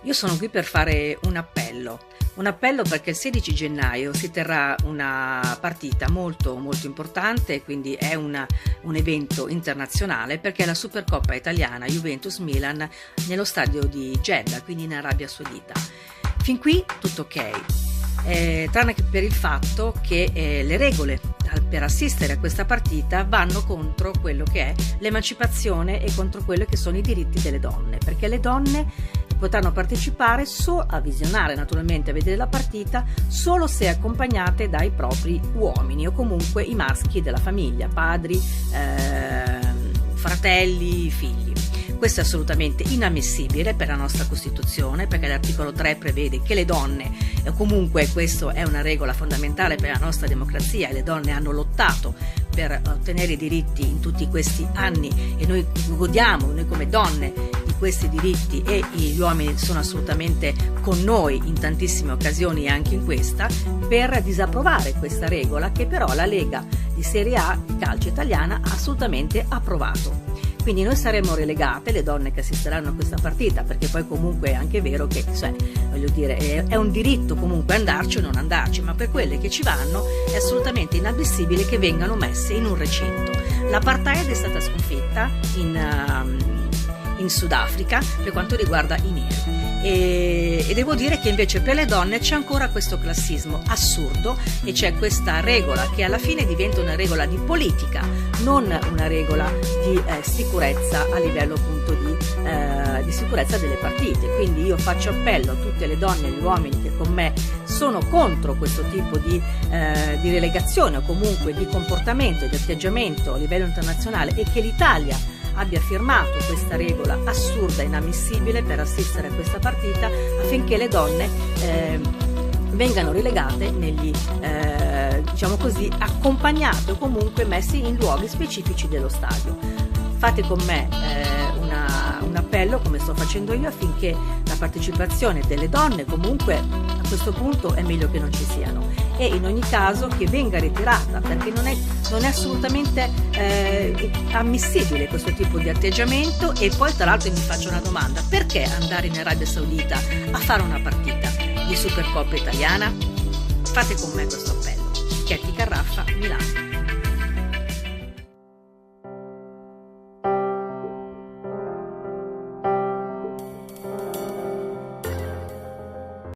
Io sono qui per fare un appello perché il 16 gennaio si terrà una partita molto molto importante, quindi è un evento internazionale perché è la Supercoppa italiana Juventus-Milan nello stadio di Jeddah, quindi in Arabia Saudita. Fin qui tutto ok, tranne che per il fatto che le regole per assistere a questa partita vanno contro quello che è l'emancipazione e contro quello che sono i diritti delle donne, perché le donne potranno partecipare a visionare, naturalmente a vedere la partita, solo se accompagnate dai propri uomini o comunque i maschi della famiglia, padri, fratelli, figli. Questo è assolutamente inammissibile per la nostra Costituzione, perché l'articolo 3 prevede che le donne, o comunque questo è una regola fondamentale per la nostra democrazia, e le donne hanno lottato per ottenere i diritti in tutti questi anni e noi godiamo, noi come donne, di questi diritti, e gli uomini sono assolutamente con noi in tantissime occasioni e anche in questa, per disapprovare questa regola che però la Lega di Serie A di calcio italiana ha assolutamente approvato. Quindi noi saremo relegate, le donne che assisteranno a questa partita, perché poi comunque è anche vero che, voglio dire, è un diritto comunque andarci o non andarci, ma per quelle che ci vanno è assolutamente inammissibile che vengano messe in un recinto. L'apartheid è stata sconfitta in Sudafrica per quanto riguarda i neri. E devo dire che invece per le donne c'è ancora questo classismo assurdo e c'è questa regola che alla fine diventa una regola di politica, non una regola di sicurezza a livello appunto di sicurezza delle partite. Quindi io faccio appello a tutte le donne e gli uomini che con me sono contro questo tipo di relegazione o comunque di comportamento e di atteggiamento a livello internazionale, e che l'Italia abbia firmato questa regola assurda e inammissibile per assistere a questa partita, affinché le donne vengano relegate diciamo così, accompagnate o comunque messi in luoghi specifici dello stadio. Fate con me un appello, come sto facendo io, affinché la partecipazione delle donne comunque a questo punto è meglio che non ci siano, e in ogni caso che venga ritirata, perché non è assolutamente ammissibile questo tipo di atteggiamento. E poi tra l'altro mi faccio una domanda: perché andare in Arabia Saudita a fare una partita di Supercoppa italiana? Fate con me questo appello. Chetti Carraffa, Milano.